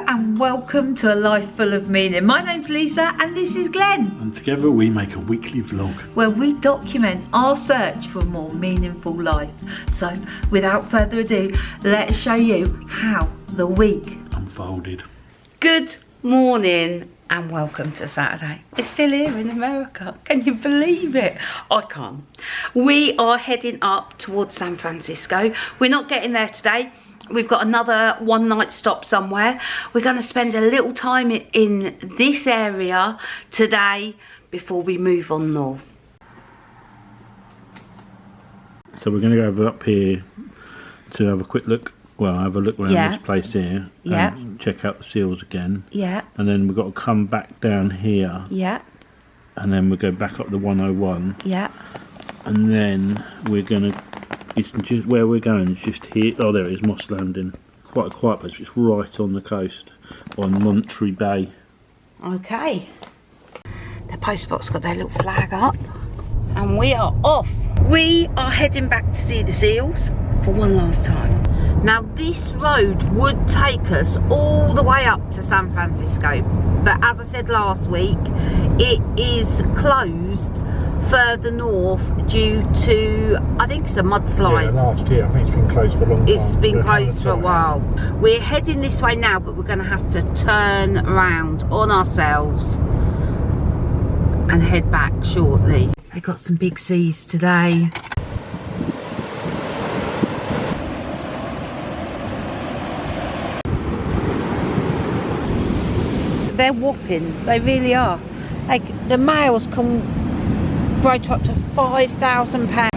and welcome to A Life Full of Meaning. My name's Lisa and this is Glenn. And together we make a weekly vlog where we document our search for a more meaningful life. So without further ado, let us show you how the week unfolded. Good morning and welcome to Saturday. It's still here in America. Can you believe it? I can't. We are heading up towards San Francisco. We're not getting there today. We've got another one night stop somewhere. We're going to spend a little time in this area today before we move on north. So we're going to go over up here to have a quick look. Well, have a look around this place here. Yeah. And check out the seals again. Yeah. And then we've got to come back down here. Yeah. And then we'll go back up the 101. Yeah. And then we're going to... It's just where we're going is just here. Oh, there it is, Moss Landing. Quite a quiet place. It's right on the coast, on Monterey Bay. Okay. The post box got their little flag up, and we are off. We are heading back to see the seals for one last time. Now, this road would take us all the way up to San Francisco, but as I said last week, it is closed further north due to, I think it's a mudslide. Yeah, last year. I think it's been closed for a long time. It's been closed for a while. We're heading this way now, but we're going to have to turn around on ourselves and head back shortly. They got some big seas today. They're whopping, they really are. Like, the males can grow to up to £5,000.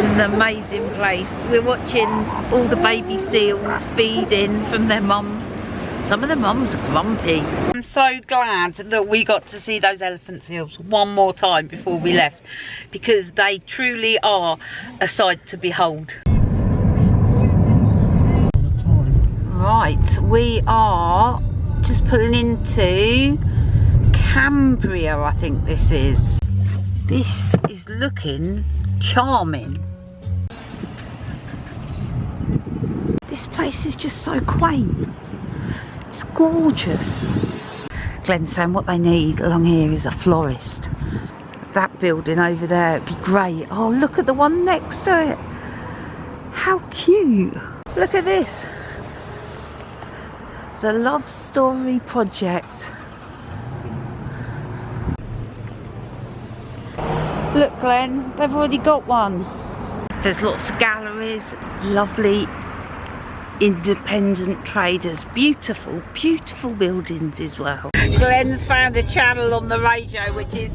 An amazing place. We're watching all the baby seals feeding from their mums. Some of the mums are grumpy. I'm so glad that we got to see those elephant seals one more time before we left, because they truly are a sight to behold. Right, we are just pulling into Cambria, I think this is. This is looking charming. This place is just so quaint. It's gorgeous. Glenn's saying what they need along here is a florist. That building over there would be great. Oh, look at the one next to it. How cute. Look at this. The Love Story Project. Look, Glenn, they've already got one. There's lots of galleries, lovely independent traders, beautiful, beautiful buildings as well. Glenn's found a channel on the radio which is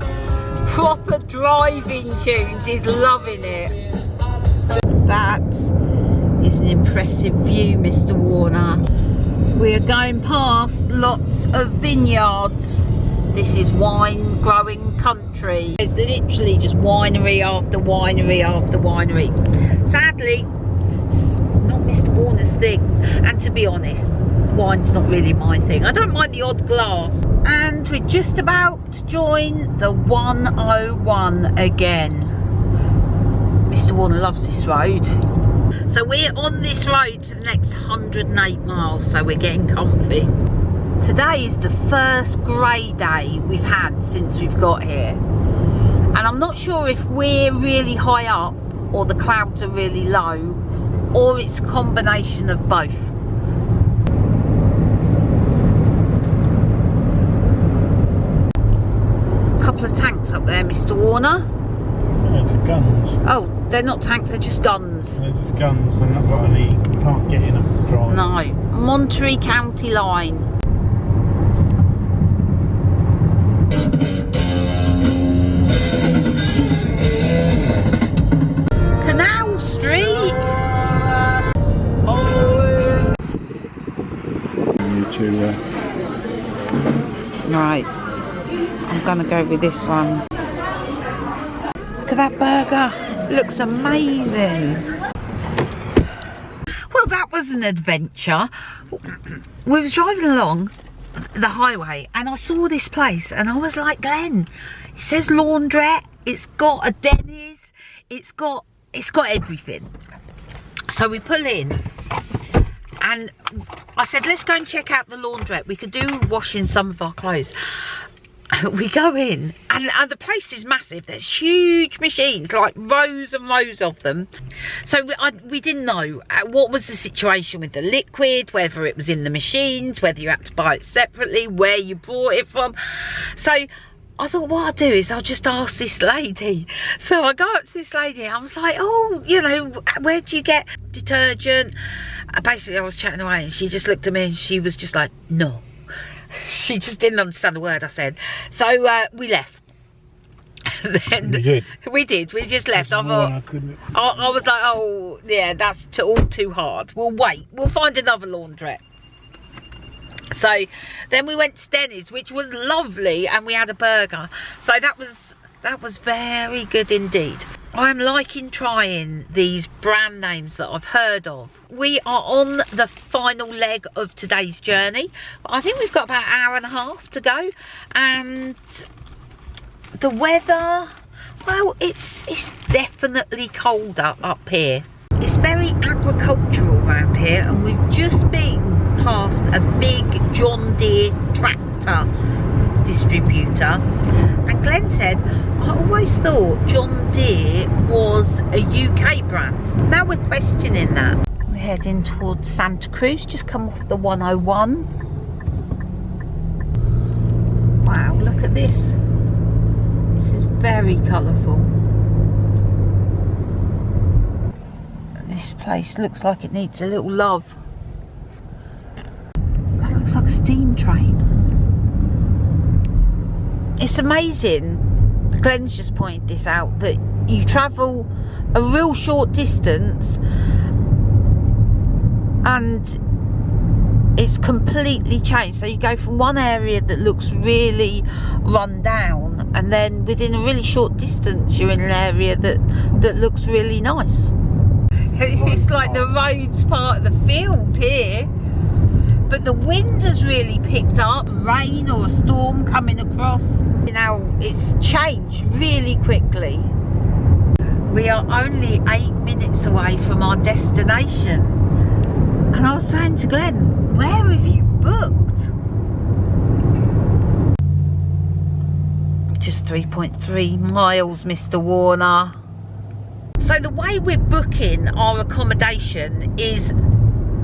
proper driving tunes. He's loving it. That is an impressive view, Mr. Warner. We are going past lots of vineyards. This is wine growing country. It's literally just winery after winery after winery. Sadly, it's not Mr. Warner's thing. And to be honest, wine's not really my thing. I don't mind the odd glass. And we're just about to join the 101 again. Mr. Warner loves this road. So we're on this road for the next 108 miles, so we're getting comfy. Today is the first grey day we've had since we've got here. And I'm not sure if we're really high up or the clouds are really low, or it's a combination of both. A couple of tanks up there, Mr. Warner. Yeah, just guns. Oh, they're not tanks, they're just guns. They're just guns, they're not got any, you can't get in them drive. No, Monterey County line. Canal Street. Right, I'm gonna go with this one. Look at that burger. Looks amazing. Well, that was an adventure. We was driving along the highway and I saw this place and I was like, Glenn, it says laundrette, it's got a Denny's, it's got everything. So we pull in and I said, let's go and check out the laundrette. We could do washing some of our clothes. We go in and the place is massive. There's huge machines, like rows and rows of them. So we didn't know what was the situation with the liquid, whether it was in the machines, whether you had to buy it separately, where you brought it from. So I thought what I'll do is I'll just ask this lady. So I go up to this lady. I was like, oh, you know, where do you get detergent? Basically, I was chatting away and she just looked at me and she was just like, no. She just didn't understand the word I said. So we left. Then we did. We just left. I was like, oh yeah, that's all too hard. We'll wait. We'll find another laundrette. So then we went to Denny's, which was lovely, and we had a burger. So that was very good indeed. I'm liking trying these brand names that I've heard of. We are on the final leg of today's journey. I think we've got about an hour and a half to go, and the weather, well, it's definitely colder up here. It's very agricultural around here, and we've just been past a big John Deere tractor distributor, and Glenn said, I always thought John Deere was a UK brand. Now we're questioning that. We're heading towards Santa Cruz, just come off the 101. Wow, look at this. This is very colourful. This place looks like it needs a little love. That looks like a steam train. It's amazing, Glenn's just pointed this out, that you travel a real short distance and it's completely changed. So you go from one area that looks really run down, and then within a really short distance you're in an area that looks really nice. It's like the road's part of the field here. But the wind has really picked up, rain or a storm coming across. Now it's changed really quickly. We are only 8 minutes away from our destination. And I was saying to Glenn, where have you booked? Just 3.3 miles, Mr. Warner. So the way we're booking our accommodation is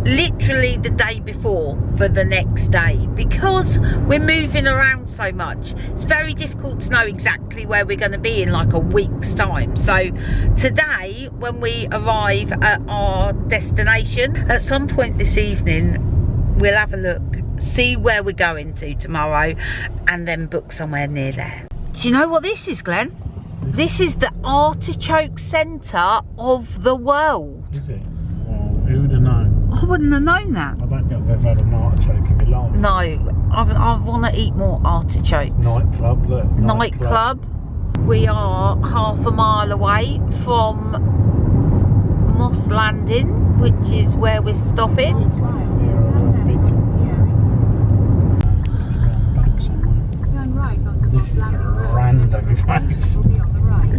literally the day before for the next day, because we're moving around so much. It's very difficult to know exactly where we're going to be in like a week's time. So today, when we arrive at our destination, at some point this evening, we'll have a look, see where we're going to tomorrow, and then book somewhere near there. Do you know what this is, Glenn? This is the artichoke centre of the world. Is it? Well, who would have known? I wouldn't have known that. I don't think I've ever had an artichoke in my life. No, I want to eat more artichokes. Nightclub, look. Nightclub. We are half a mile away from Moss Landing, which is where we're stopping. This is a random place.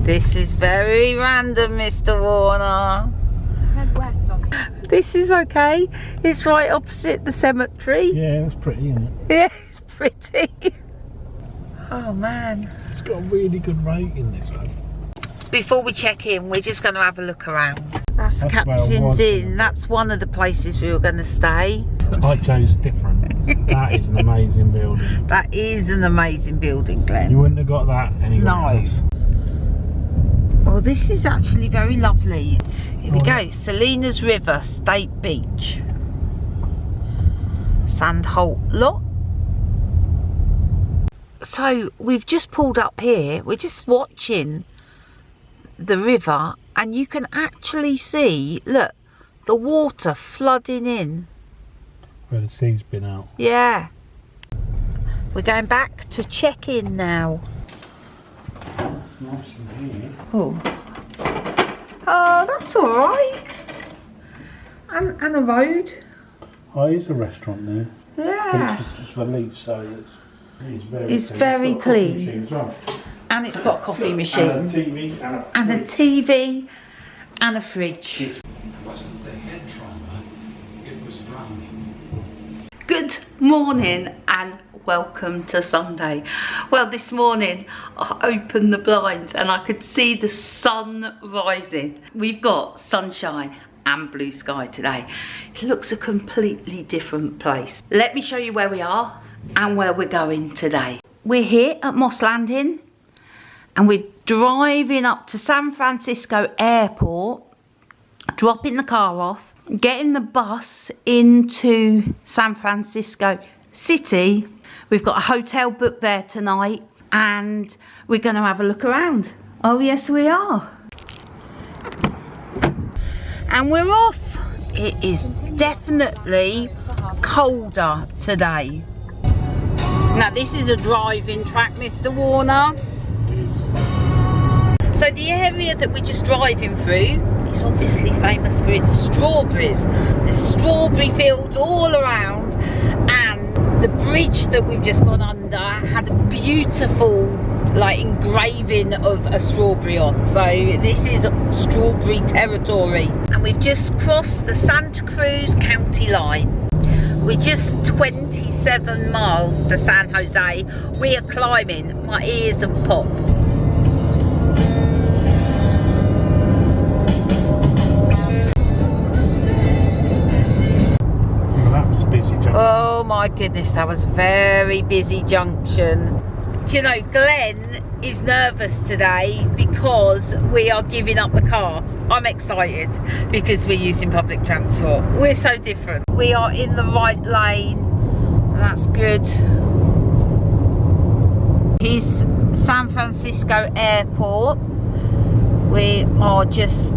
This is very random, Mr. Warner. Head west on. This is okay. It's right opposite the cemetery. Yeah, it's pretty, isn't it? Yeah, it's pretty. Oh man. It's got a really good rating, this though. Before we check in, we're just going to have a look around. That's the That's where I Captain's was. Inn. That's one of the places we were going to stay. I chose different. That is an amazing building. That is an amazing building, Glenn. You wouldn't have got that anywhere else. Well, this is actually very lovely. Here we go. Salinas River State Beach. Sandholt Lot. So we've just pulled up here. We're just watching the river, and you can actually see, look, the water flooding in. Where the sea's been out. Yeah. We're going back to check in now. Nice in here. Oh. Oh, that's alright. And a road. Oh, there's a restaurant there. Yeah. But it's for lease, so It's very clean. As well. And it's got a coffee machine. And a TV and a TV and a fridge. It wasn't the head trauma, it was drowning. Good morning and welcome to Sunday. Well, this morning I opened the blinds and I could see the sun rising. We've got sunshine and blue sky today. It looks a completely different place. Let me show you where we are and where we're going today. We're here at Moss Landing and we're driving up to San Francisco Airport, dropping the car off, getting the bus into San Francisco City. We've got a hotel booked there tonight and we're going to have a look around. Oh yes, we are. And we're off. It is definitely colder today. Now this is a driving track, Mr. Warner. So the area that we're just driving through is obviously famous for its strawberries. There's strawberry fields all around, and the bridge that we've just gone under had a beautiful like engraving of a strawberry on. So this is strawberry territory. And we've just crossed the Santa Cruz County line. We're just 27 miles to San Jose. We are climbing. My ears have popped. Oh my goodness, that was a very busy junction. Do you know, Glenn is nervous today because we are giving up the car. I'm excited because we're using public transport. We're so different. We are in the right lane. That's good. Here's San Francisco Airport. We are just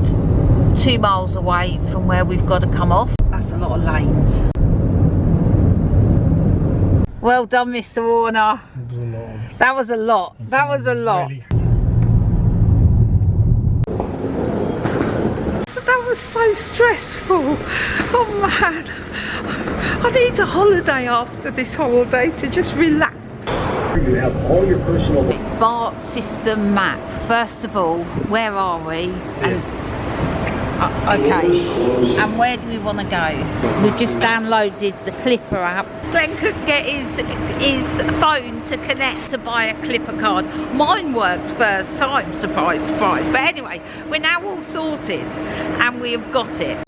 2 miles away from where we've got to come off. That's a lot of lanes. Well done, Mr. Warner. That was a lot. That was a lot. That was so stressful. Oh man. I need a holiday after this holiday to just relax. You have all your personal BART system map. First of all, where are we? Okay, and where do we want to go? We've just downloaded the Clipper app. Glenn couldn't get his phone to connect to buy a Clipper card. Mine worked first time, surprise, surprise. But anyway, we're now all sorted and we have got it.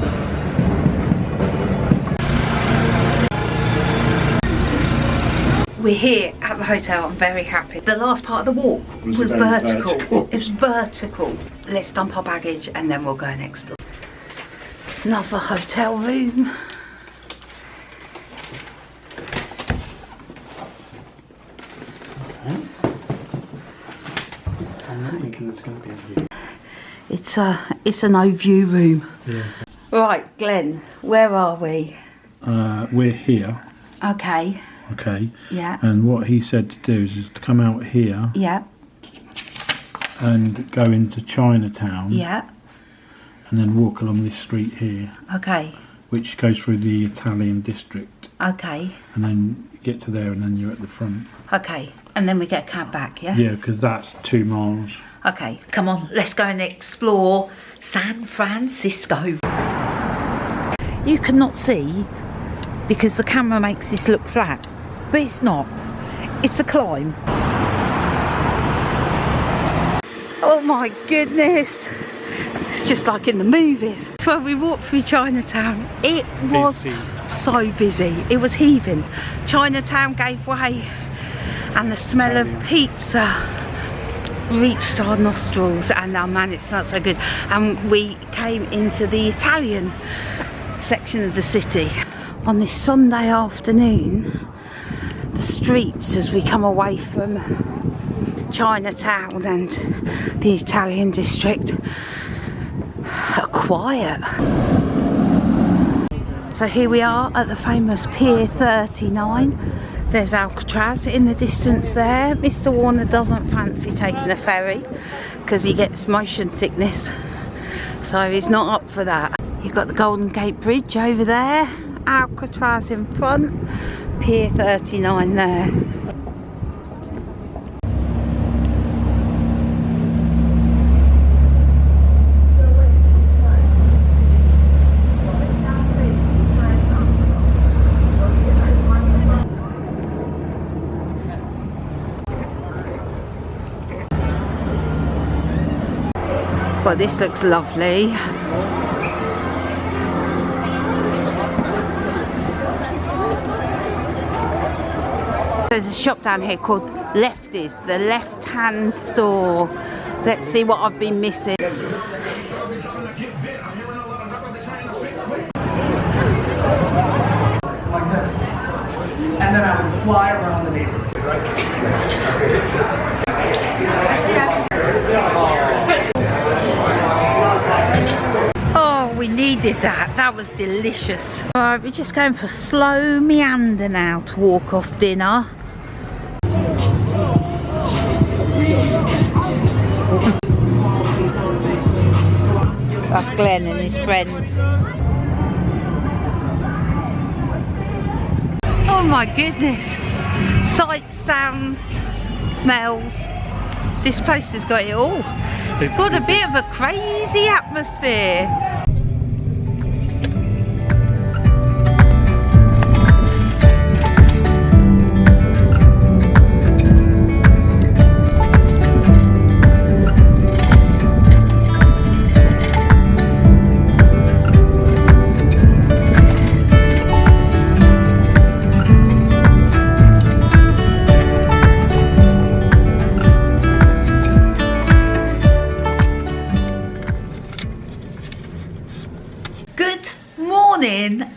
We're here at the hotel. I'm very happy. The last part of the walk was vertical. It was vertical. Let's dump our baggage and then we'll go and explore. Another hotel room. Okay. I'm not thinking there's going to be a view. It's a no view room. Yeah. Right, Glenn, where are we? We're here. Okay. Okay. Yeah. And what he said to do is to come out here. Yeah. And go into Chinatown. Yeah. And then walk along this street here. Okay. Which goes through the Italian district. Okay. And then get to there and then you're at the front. Okay. And then we get a cab back, yeah? Yeah, because that's 2 miles. Okay. Come on, let's go and explore San Francisco. You cannot see because the camera makes this look flat. But it's not. It's a climb. Oh my goodness. It's just like in the movies. So when we walked through Chinatown, it was so busy. It was heaving. Chinatown gave way and the smell of pizza reached our nostrils, and oh man, it smelled so good. And we came into the Italian section of the city. On this Sunday afternoon, the streets as we come away from Chinatown and the Italian district are quiet. So here we are at the famous Pier 39. There's Alcatraz in the distance there. Mr. Warner doesn't fancy taking a ferry because he gets motion sickness, so he's not up for that. You've got the Golden Gate Bridge over there, Alcatraz in front, Pier 39 there. Well, this looks lovely. There's a shop down here called Lefties, the left-hand store. Let's see what I've been missing. And then I would fly around the neighborhood. Oh, we needed that. That was delicious. Alright, we're just going for a slow meander now to walk off dinner. That's Glenn and his friends. Oh my goodness. Sights, sounds, smells. This place has got it all. It's got a bit of a crazy atmosphere.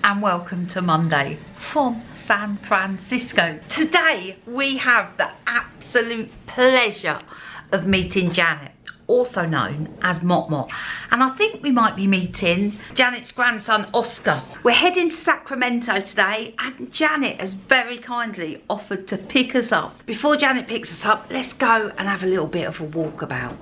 And welcome to Monday from San Francisco. Today we have the absolute pleasure of meeting Janet, also known as Mot Mot, and I think we might be meeting Janet's grandson Oscar. We're heading to Sacramento today and Janet has very kindly offered to pick us up. Before Janet picks us up, let's go and have a little bit of a walkabout.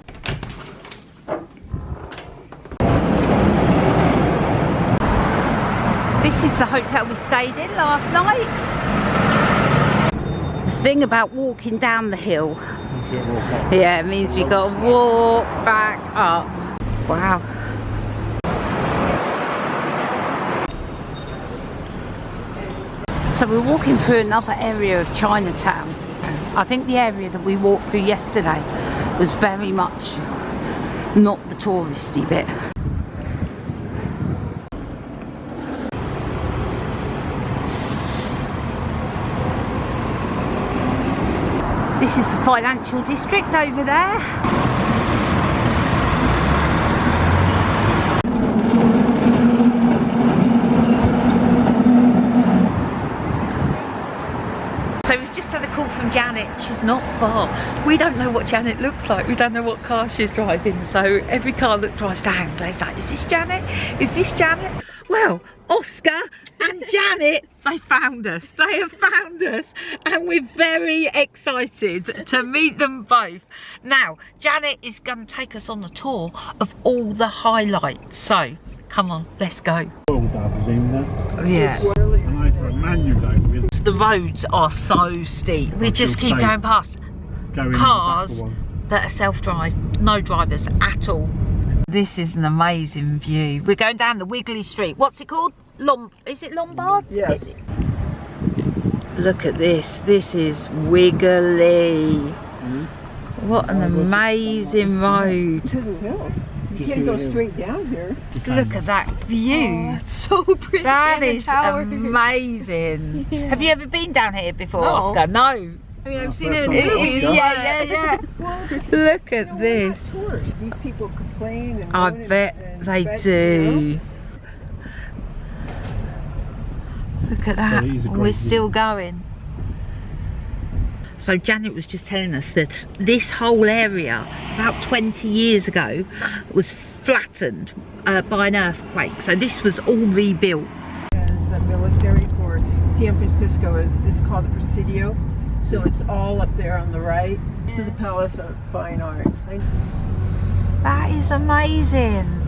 This is the hotel we stayed in last night. The thing about walking down the hill, yeah, it means we got to walk back up. Wow. So we're walking through another area of Chinatown. I think the area that we walked through yesterday was very much not the touristy bit. This is the financial district over there. So we've just had a call from Janet. She's not far. We don't know what Janet looks like. We don't know what car she's driving. So every car that drives down, Glenn's like, is this Janet? Is this Janet? Well, Oscar and Janet, they found us. They have found us and we're very excited to meet them both. Now, Janet is going to take us on a tour of all the highlights. So, come on, let's go. Yeah. The roads are so steep. We just keep going past cars that are self-drive, no drivers at all. This is an amazing view. We're going down the wiggly street. What's it called? Is it Lombard? Yes. Look at this. This is wiggly. What an amazing road. To the hill. You can't go straight down here. Look at that view. Oh, so pretty. That is amazing. Yeah. Have you ever been down here before, No. Oscar? No. I mean, I've seen it in movies. Yeah. Look at this. Of course. These people complain and I moan and- bet and they bet, do. you know? Look at that. That is a great We're view. still going. So Janet was just telling us that this whole area, about 20 years ago, was flattened by an earthquake. So this was all rebuilt. As the military for San Francisco is called the Presidio. So it's all up there on the right. This is the Palace of Fine Arts. That is amazing.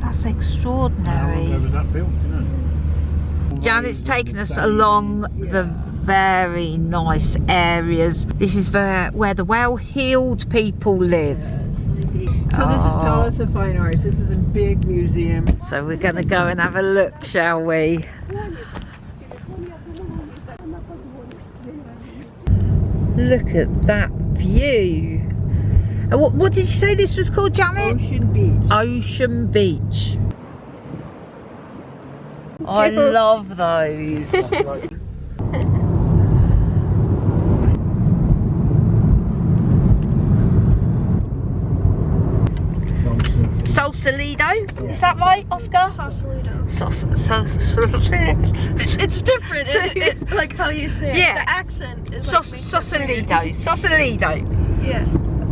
That's extraordinary. How long was that built, you know? Janet's taken us along the very nice areas. This is where the well-heeled people live. So this is Palace of Fine Arts. This is a big museum. So we're going to go and have a look, shall we? Look at that view. What did you say this was called, Janet? Ocean Beach. Ocean Beach. I love those. Sausalito? Is that right, Oscar? Sausalito. It's different. It's like how you say it. Yeah. The accent is like Sausalito. Sausalito. Yeah.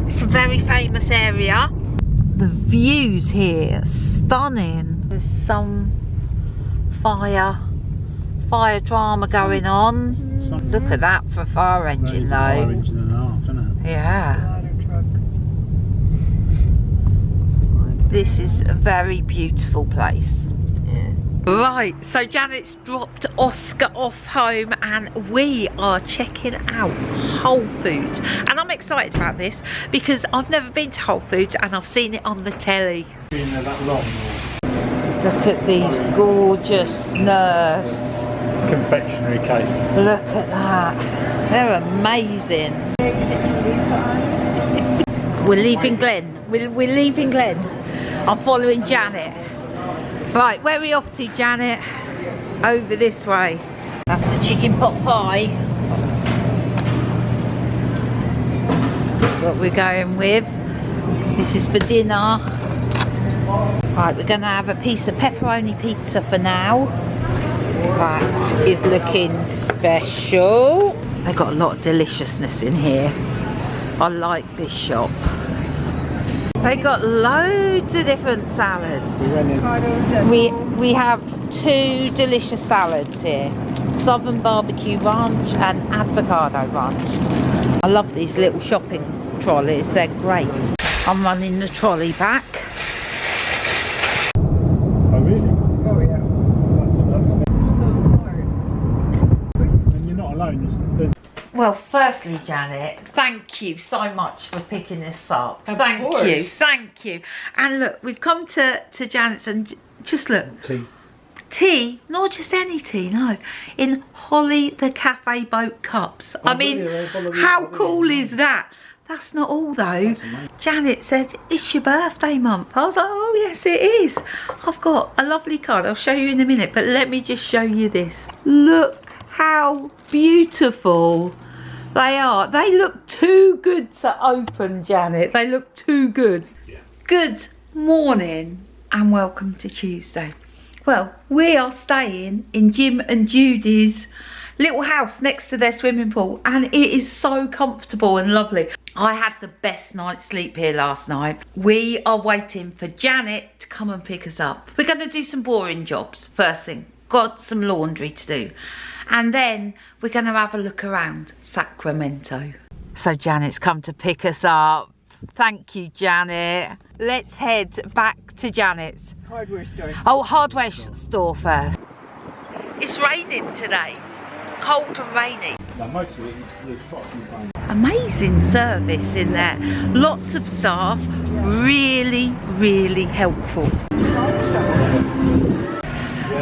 It's a very famous area. The views here are stunning. There's some fire drama going on. Look at that for a fire engine though. Fire engine and a half, isn't it? Yeah. This is a very beautiful place. Right, so Janet's dropped Oscar off home and we are checking out Whole Foods. And I'm excited about this because I've never been to Whole Foods and I've seen it on the telly. Been there that long? Look at these gorgeous nurse. Confectionery cake. Look at that. They're amazing. We're leaving Glen. We're leaving Glen. I'm following Janet. Right, where are we off to, Janet? Over this way. That's the chicken pot pie. That's what we're going with. This is for dinner. Right, we're going to have a piece of pepperoni pizza for now. That is looking special. They've got a lot of deliciousness in here. I like this shop. They got loads of different salads. We have 2 delicious salads here. Southern Barbecue Ranch and Avocado Ranch. I love these little shopping trolleys, they're great. I'm running the trolley back. Oh really? Oh yeah. That's So smart. and you're not alone. There's Well, firstly, Janet, thank you so much for picking this up. Thank you. And look, we've come to Janet's and just look. Tea, not just any tea, no. In Holly the Cafe Boat cups. I mean, how cool is that? That's not all though. Janet said, it's your birthday month. I was like, oh yes it is. I've got a lovely card, I'll show you in a minute, but let me just show you this. Look how beautiful they are. They look too good to open, Janet. They look too good. Yeah. Good morning and welcome to Tuesday. Well, we are staying in Jim and Judy's little house next to their swimming pool and it is so comfortable and lovely. I had the best night's sleep here last night. We are waiting for Janet to come and pick us up. We're going to do some boring jobs first thing. Got some laundry to do. And then we're going to have a look around Sacramento. So Janet's come to pick us up. Thank you, Janet. Let's head back to Janet's. Hardware store. Oh, hardware store first. It's raining today. Cold and rainy. most of it is fucking. Amazing service in there. Lots of staff. Really, really helpful.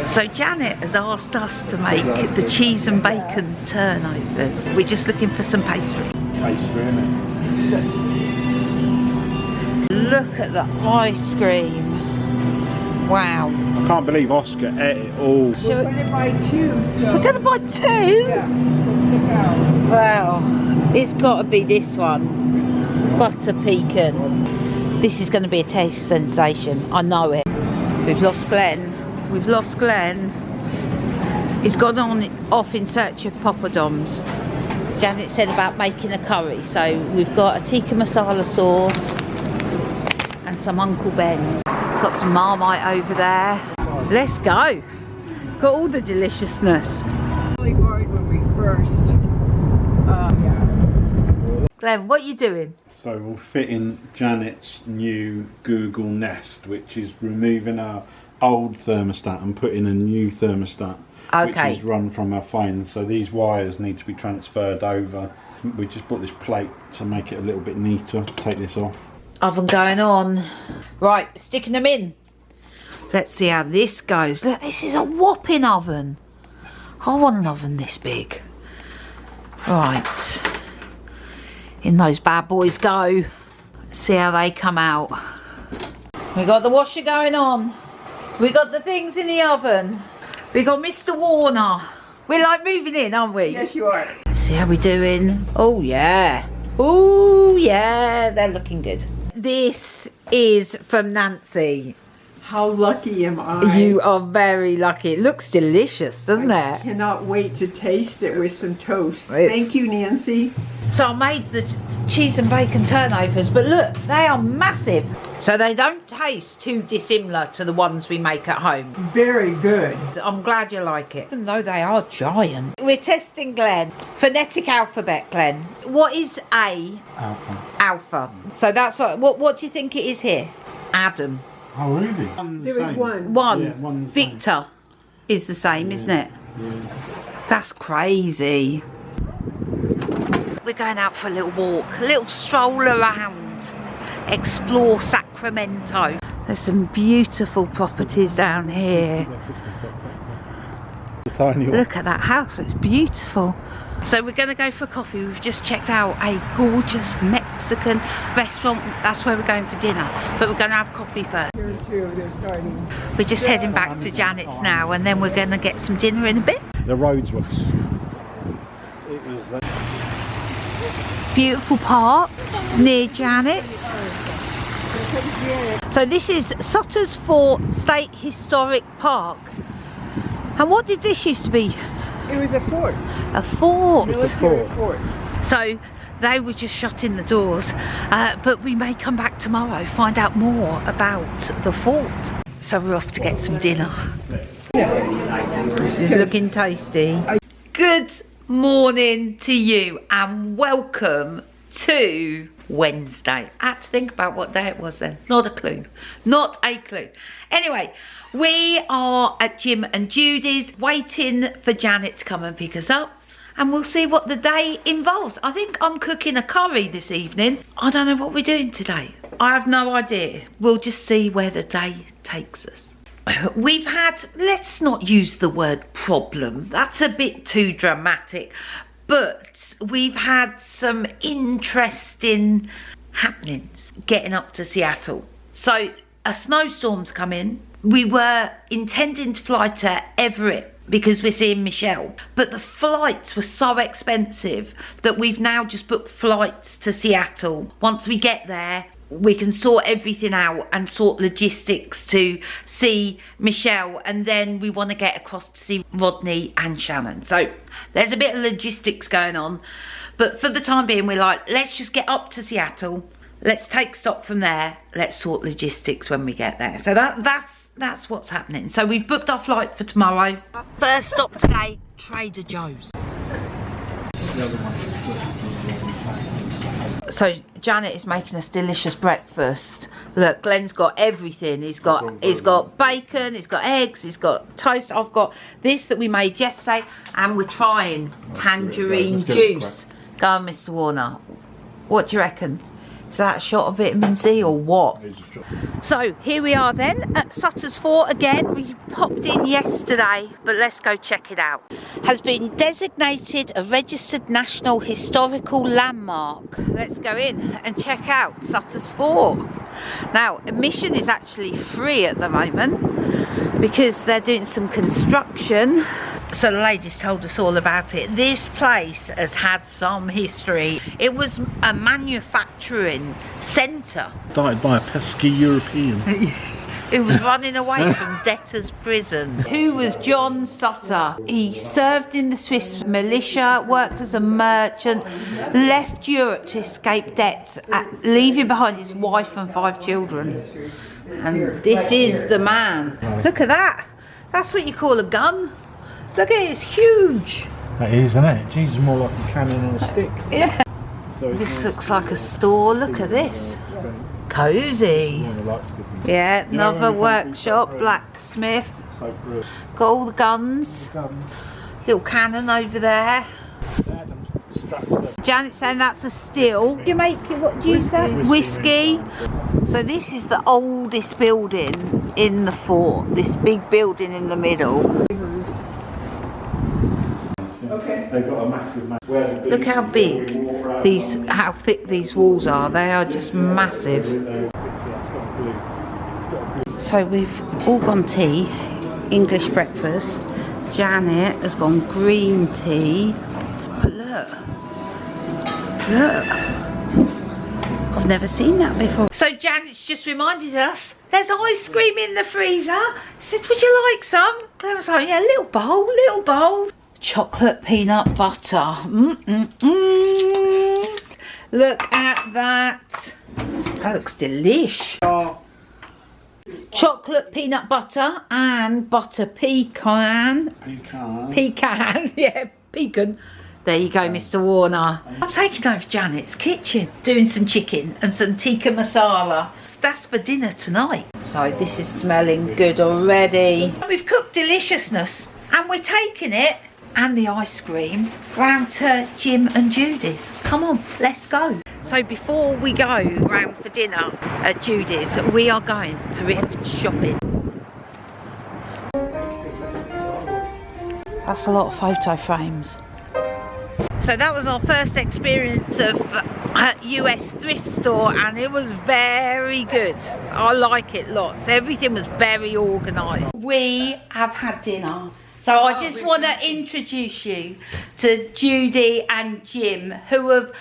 So Janet has asked us to make the cheese and bacon turnovers. We're just looking for some pastry. Look at the ice cream. Wow. I can't believe Oscar ate it all. We're going to buy 2, so... We're going to buy 2? Yeah, so pick out. Well, it's got to be this one. Butter pecan. This is going to be a taste sensation. I know it. We've lost Glenn. We've lost Glenn. He's gone off in search of poppadoms. Janet said about making a curry. So we've got a tikka masala sauce and some Uncle Ben's. Got some Marmite over there. Let's go. Got all the deliciousness. Really hard when we first. Yeah. Glenn, what are you doing? So we'll fit in Janet's new Google Nest, which is removing our old thermostat and putting a new thermostat, Okay. which is run from our phone. So these wires need to be transferred over. We just put this plate to make it a little bit neater. Take this off. Oven going on. Right, sticking them in. Let's see how this goes. Look, this is a whopping oven. I want an oven this big. Right. In those bad boys go. Let's see how they come out. We got the washer going on. We got the things in the oven. We got Mr. Warner. We're like moving in, aren't we? Yes, you are. Let's see how we're doing. Oh yeah. Oh yeah, they're looking good. This is from Nancy. How lucky am I? You are very lucky. It looks delicious, doesn't I it? cannot wait to taste it with some toast. It's- Thank you, Nancy. So I made the cheese and bacon turnovers, but look, they are massive. So they don't taste too dissimilar to the ones we make at home. Very good. I'm glad you like it, even though they are giant. We're testing Glenn. Phonetic alphabet, Glenn. What is A? Alpha. Alpha. So that's what do you think it is here? Adam. Oh really? There was one. One. Yeah, one's the same. Victor is the same, isn't it? That's crazy. We're going out for a little walk, a little stroll around, explore Sacramento. There's some beautiful properties down here. The tiny one. Look at that house, it's beautiful. So we're going to go for coffee. We've just checked out a gorgeous Mexican restaurant. That's where we're going for dinner. But we're going to have coffee first. Here too, they're starting. We're just heading back to Janet's now, and then we're going to get some dinner in a bit. The roads was. It was. Beautiful park near Janet's. So this is Sutter's Fort State Historic Park. And what did this used to be? It was a fort. A fort. Military fort. So they were just shutting the doors, but we may come back tomorrow, find out more about the fort. So we're off to get some dinner. This is looking tasty. Good morning to you and welcome to Wednesday. I had to think about what day it was then. Not a clue. Not a clue. Anyway, we are at Jim and Judy's waiting for Janet to come and pick us up, and we'll see what the day involves. I think I'm cooking a curry this evening. I don't know what we're doing today. I have no idea. We'll just see where the day takes us. We've had, let's not use the word problem. That's a bit too dramatic. But we've had some interesting happenings getting up to Seattle. So a snowstorm's come in. We were intending to fly to Everett because we're seeing Michelle. But the flights were so expensive that we've now just booked flights to Seattle. Once we get there, we can sort everything out and sort logistics to see Michelle, and then we want to get across to see Rodney and Shannon. So there's a bit of logistics going on, but for the time being we're like, let's just get up to Seattle, let's take stock from there, let's sort logistics when we get there. So that's what's happening. So we've booked our flight for tomorrow. First stop today, Trader Joe's. So Janet is making us delicious breakfast. Look, Glenn's got everything. He's got bacon, he's got eggs, he's got toast. I've got this that we made yesterday, and we're trying tangerine juice. Go on, Mr. Warner. What do you reckon? Is that a shot of vitamin C or what? So here we are then at Sutter's Fort again. We popped in yesterday, but let's go check it out. Has been designated a registered National Historical Landmark. Let's go in and check out Sutter's Fort. Now, admission is actually free at the moment because they're doing some construction. So the ladies told us all about it. This place has had some history. It was a manufacturing centre. Started by a pesky European. Who was running away from debtor's prison. Who was John Sutter? He served in the Swiss militia, worked as a merchant, left Europe to escape debts, leaving behind his wife and 5 children. And this is the man. Look at that. That's what you call a gun. Look at it, it's huge. That is, isn't it? Jesus, more like a cannon on a stick. Yeah. So This looks like a store. Look at this. Cozy. Yeah, another workshop, blacksmith. Got all the guns. Little cannon over there. Janet's saying that's a still. You make it, what do you say? Whiskey. So this is the oldest building in the fort. This big building in the middle. Okay. They've got a massive Look how big how thick these walls are. They are just massive. So we've all gone tea, English breakfast. Janet has gone green tea. But look, I've never seen that before. So Janet's just reminded us there's ice cream in the freezer. She said, would you like some? Claire was like, yeah, little bowl. Chocolate peanut butter. Look at that. That looks delish. Chocolate peanut butter and butter pecan. Yeah, pecan. There you go, Mr. Warner. I'm taking over Janet's kitchen, doing some chicken and some tikka masala. That's for dinner tonight. So this is smelling good already. We've cooked deliciousness and we're taking it and the ice cream round to Jim and Judy's. Come on, let's go. So before we go round for dinner at Judy's, we are going thrift shopping. That's a lot of photo frames. So that was our first experience of a US thrift store and it was very good. I like it lots. Everything was very organised. We have had dinner. So I just want to introduce you to Judy and Jim, who have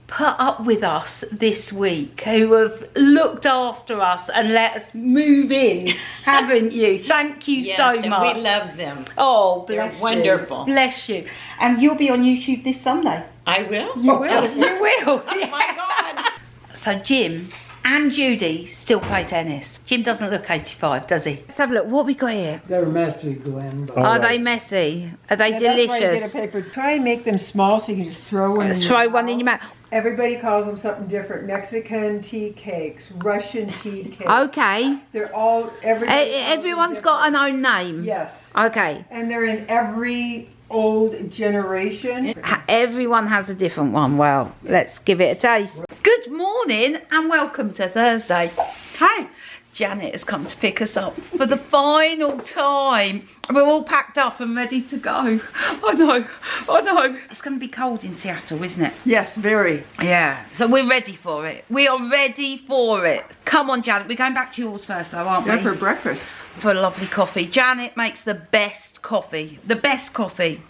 put up with us this week, who have looked after us and let us move in, haven't you? Thank you so much. We love them. Oh, bless They're wonderful. you. Bless you. And you'll be on YouTube this Sunday. I will? You will. You will. Oh my God. So Jim and Judy still play tennis. Jim doesn't look 85, does he? Let's have a look. What we got here? They're messy, Glenn. Are they messy? Are they Yeah, that's why you get delicious? a paper. Try and make them small so you can just throw one. Throw one in your mouth. Everybody calls them something different. Mexican tea cakes, Russian tea cakes. Okay. They're all Everyone's got an own name. Yes. Okay. And they're in every old generation. Everyone has a different one. Well, let's give it a taste. Good morning and welcome to Thursday. Hi. Janet has come to pick us up for the final time. We're all packed up and ready to go. I know. It's going to be cold in Seattle, isn't it? Yes, very. Yeah, so we're ready for it. We are ready for it. Come on, Janet. We're going back to yours first, though, aren't we? Yeah, for breakfast. For a lovely coffee. Janet makes the best coffee. The best coffee.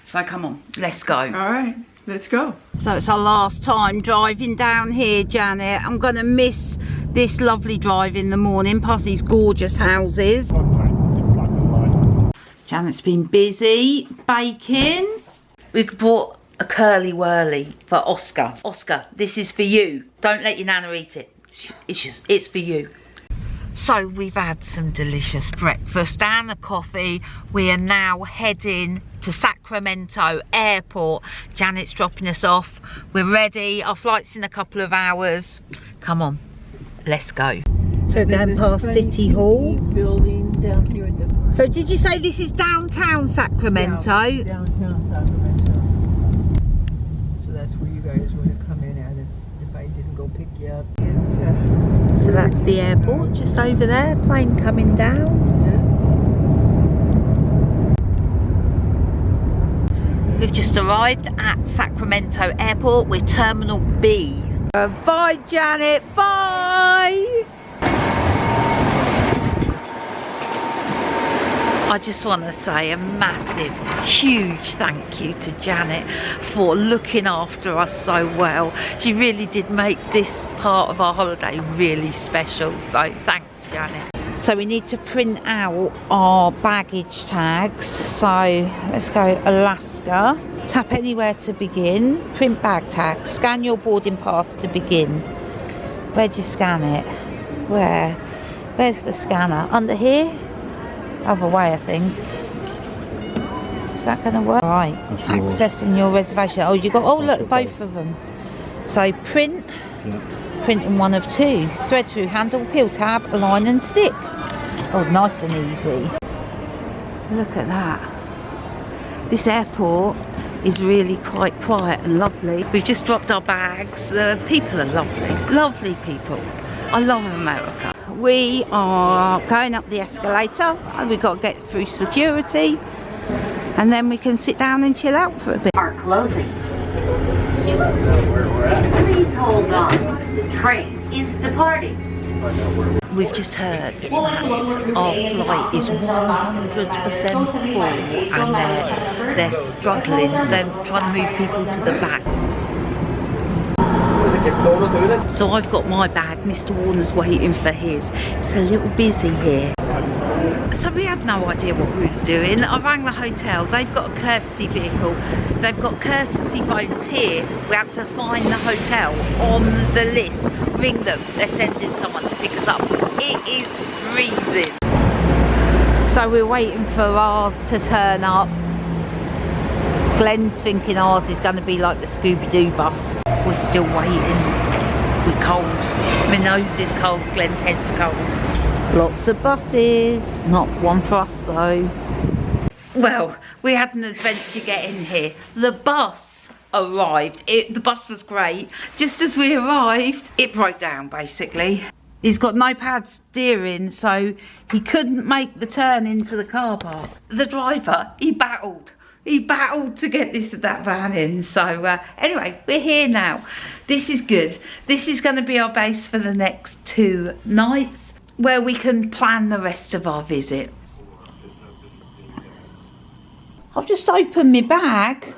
So come on, let's go. All right, let's go. So it's our last time driving down here, Janet. I'm going to miss this lovely drive in the morning past these gorgeous houses. Janet's been busy baking. We've brought a curly whirly for Oscar. Oscar, this is for you. Don't let your nana eat it. It's for you. So we've had some delicious breakfast and a coffee. We are now heading to Sacramento Airport. Janet's dropping us off. We're ready. Our flight's in a couple of hours. Come on, let's go. So going past City Hall. Building down here at the. So did you say this is downtown Sacramento? Yeah, downtown Sacramento. So that's where you guys want to come in at if I didn't go pick you up. And, So that's the airport just over there. Plane coming down. We've just arrived at Sacramento Airport. We're Terminal B. Bye, Janet. Bye. I just want to say a massive, huge thank you to Janet for looking after us so well. She really did make this part of our holiday really special. So thanks, Janet. So we need to print out our baggage tags. So let's go Alaska. Tap anywhere to begin. Print bag tag. Scan your boarding pass to begin. Where'd you scan it? Where's the scanner? Under here? Other way, I think. Is that going to work? Right. Accessing your reservation. Oh, you got. Oh, look, both of them. So print. Yeah. Print in one of two. Thread through handle, peel tab, align and stick. Oh, nice and easy. Look at that. This airport is really quite quiet and lovely. We've just dropped our bags. The people are lovely. Lovely people. I love America. We are going up the escalator. We've got to get through security. And then we can sit down and chill out for a bit. Are closing. Please hold on. The train is departing. We've just heard that our flight is 100% full and they're struggling. They're trying to move people to the back. So I've got my bag. Mr. Warner's waiting for his. It's a little busy here. So we had no idea what we was doing. I rang the hotel. They've got a courtesy vehicle. They've got courtesy phones here. We had to find the hotel on the list. Ring them. They're sending someone to pick us up. It is freezing. So we're waiting for ours to turn up. Glenn's thinking ours is going to be like the Scooby-Doo bus. We're still waiting. We're cold. My nose is cold. Glenn's head's cold. Lots of buses, not one for us though. Well, we had an adventure getting here. The bus arrived. The bus was great. Just as we arrived, it broke down basically. He's got no pad steering, so he couldn't make the turn into the car park. The driver, he battled to get that van in. So anyway, we're here now. This is good. This is going to be our base for the next 2 nights, where we can plan the rest of our visit. I've just opened my bag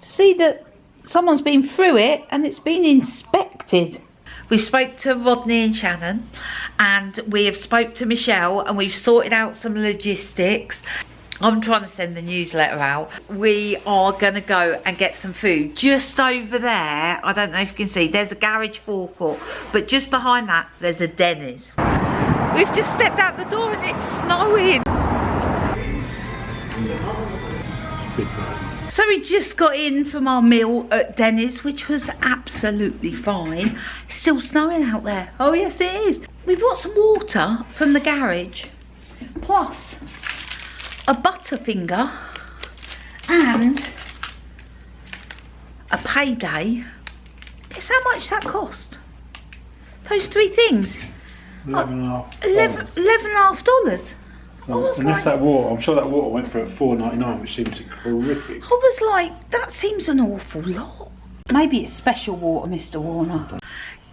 to see that someone's been through it and it's been inspected. We've spoke to Rodney and Shannon, and we have spoke to Michelle, and we've sorted out some logistics. I'm trying to send the newsletter out. We are going to go and get some food. Just over there, I don't know if you can see, there's a garage forecourt, but just behind that, there's a Denny's. We've just stepped out the door and it's snowing. So we just got in from our meal at Denny's, which was absolutely fine. It's still snowing out there. Oh yes, it is. We brought some water from the garage, plus a Butterfinger and a Payday. Guess how much that cost? Those 3 things. $11.5. Unless that water, I'm sure that water went for $4.99, which seems horrific. I was like, that seems an awful lot. Maybe it's special water, Mr. Warner.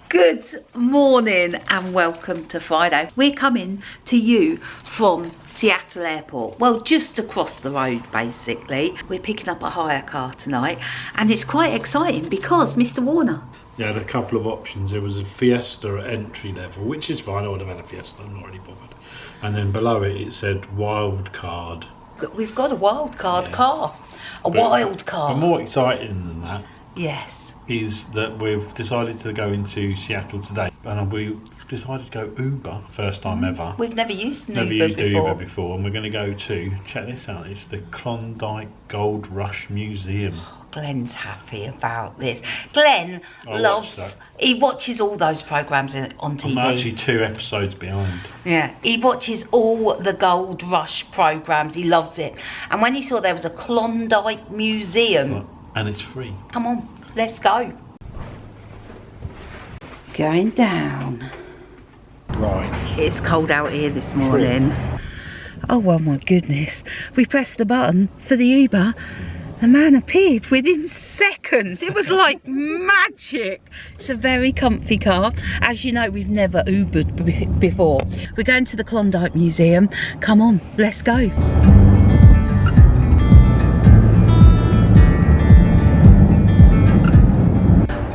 Good morning and welcome to Friday. We're coming to you from Seattle Airport. Well, just across the road, basically. We're picking up a hire car tonight, and it's quite exciting because Mr. Warner. You had a couple of options. There was a Fiesta at entry level, which is fine. I would have had a Fiesta, I'm not really bothered. And then below it said wild card. We've got a wild card car. Wild card. But more exciting than that. Yes. Is that we've decided to go into Seattle today, and we've decided to go Uber, first time ever. We've never used an Uber before. before, and we're going to go to, check this out, it's the Klondike Gold Rush Museum. Glenn's happy about this. Glenn he watches all those programmes on TV. I'm actually 2 episodes behind. Yeah, he watches all the Gold Rush programmes, he loves it. And when he saw there was a Klondike Museum. And it's free. Come on, let's go. Going down. Right. It's cold out here this morning. Oh well, my goodness. We pressed the button for the Uber. The man appeared within seconds. It was like magic. It's a very comfy car. As you know, we've never Ubered before. We're going to the Klondike Museum. Come on, let's go.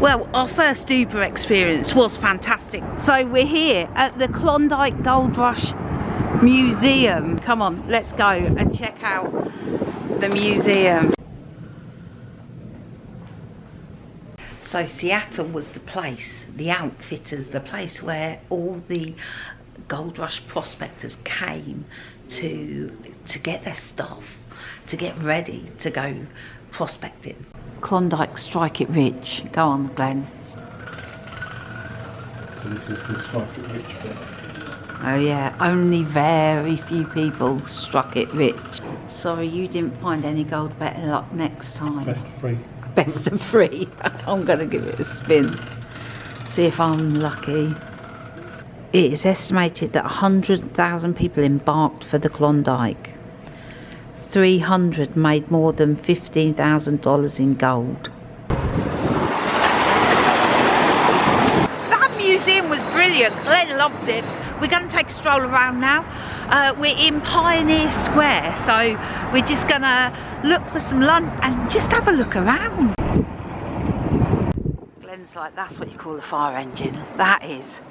Well, our first Uber experience was fantastic. So we're here at the Klondike Gold Rush Museum. Come on, let's go and check out the museum. So Seattle was the place, the Outfitters, the place where all the gold rush prospectors came to get their stuff, to get ready to go prospecting. Klondike, strike it rich. Go on, Glenn. So this is the strike it rich bit. Oh yeah, only very few people struck it rich. Sorry you didn't find any gold. Better luck next time. Best of 3. Best of 3. I'm going to give it a spin. See if I'm lucky. It is estimated that 100,000 people embarked for the Klondike. 300 made more than $15,000 in gold. That museum was brilliant. I loved it. We're going to take a stroll around now. We're in Pioneer Square, so we're just going to look for some lunch and just have a look around. Glenn's like, that's what you call a fire engine. That is.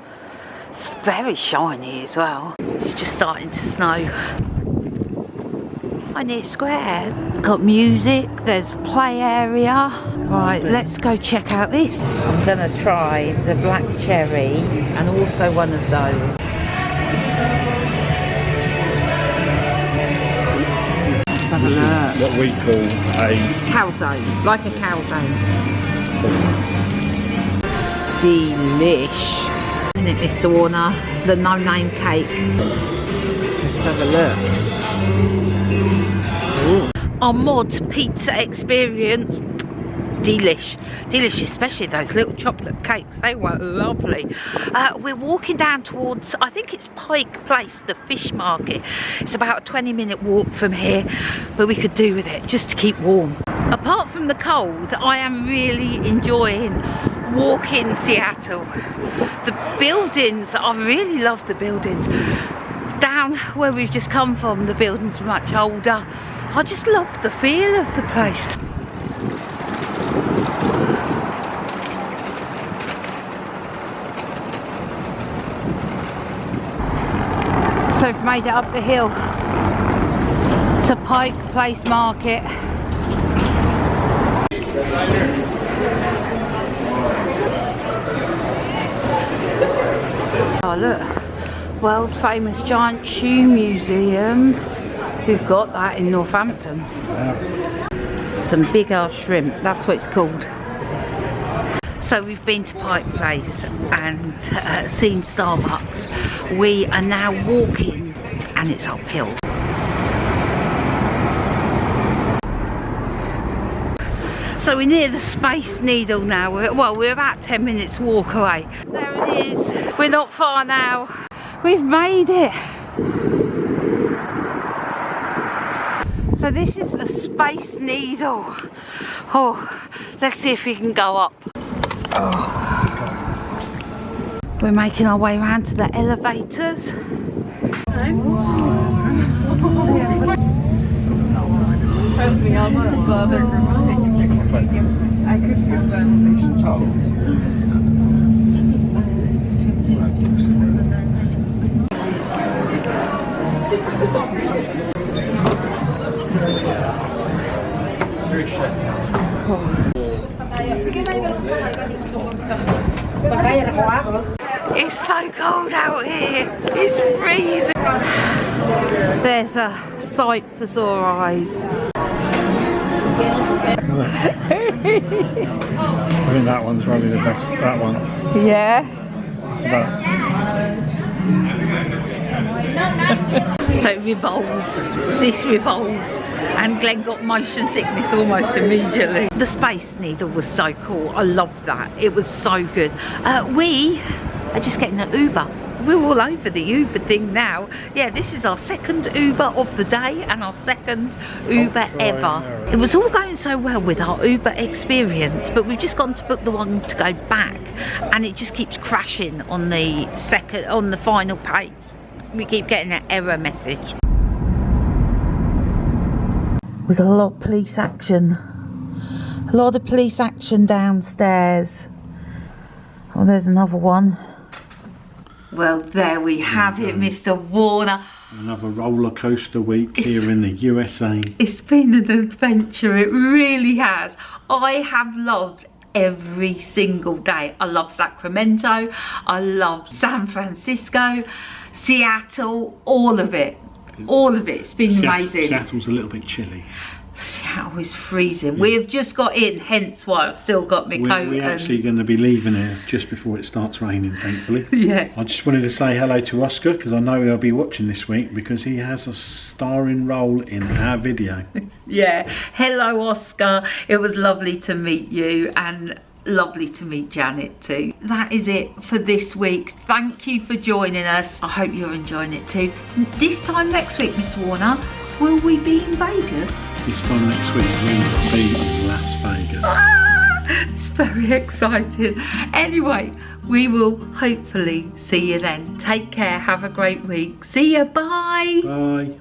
It's very shiny as well. It's just starting to snow. Pioneer Square. Got music, there's a play area. Right, let's go check out this. I'm going to try the black cherry and also one of those. Let's have a look. What we call a Calzone, like a calzone. Delish. Isn't it, Mr. Warner? The no-name cake. Let's have a look. Ooh. Our mod pizza experience. Delish. Delish, especially those little chocolate cakes. They were lovely. We're walking down towards, I think it's Pike Place, the fish market. It's about a 20-minute walk from here, but we could do with it just to keep warm. Apart from the cold, I am really enjoying walking Seattle. The buildings, I really love the buildings. Down where we've just come from, the buildings were much older. I just love the feel of the place. So we've made it up the hill to Pike Place Market. Oh look, world famous giant shoe museum. We've got that in Northampton. Wow. Some big ass shrimp, that's what it's called. So we've been to Pike Place and seen Starbucks. We are now walking and it's uphill. So we're near the Space Needle now. We're about 10 minutes walk away. There it is. We're not far now. We've made it. So this is the Space Needle. Oh, let's see if we can go up. Oh. We're making our way around to the elevators. Trust me, I'll let the other group was taking pictures. I could feel the It's so cold out here. It's freezing. There's a sight for sore eyes. I think that one's probably the best. That one. Yeah. So it revolves. This revolves. And Glenn got motion sickness almost immediately. The Space Needle was so cool. I loved that. It was so good. We are just getting an Uber. We're all over the Uber thing now. Yeah, this is our second Uber of the day and our second Uber ever. It was all going so well with our Uber experience, but we've just gone to book the one to go back and it just keeps crashing on the final page. We keep getting an error message. We got a lot of police action. A lot of police action downstairs. Oh, there's another one. Well, there we have it, Mr. Warner. Another roller coaster week here in the USA. It's been an adventure, it really has. I have loved every single day. I love Sacramento, I love San Francisco, Seattle, all of it. All of it. It's been amazing. Seattle's a little bit chilly. Seattle is freezing. We have just got in, hence why I've still got my coat. We're actually going to be leaving here just before it starts raining, thankfully. Yes. I just wanted to say hello to Oscar, because I know he'll be watching this week, because he has a starring role in our video. Yeah. Hello, Oscar. It was lovely to meet you, and lovely to meet Janet too. That is it for this week. Thank you for joining us. I hope you're enjoying it too. This time next week, Mr. Warner, will we be in Vegas? This time next week we'll be in Las Vegas. It's very exciting. Anyway, we will hopefully see you then. Take care. Have a great week. See you. Bye. Bye.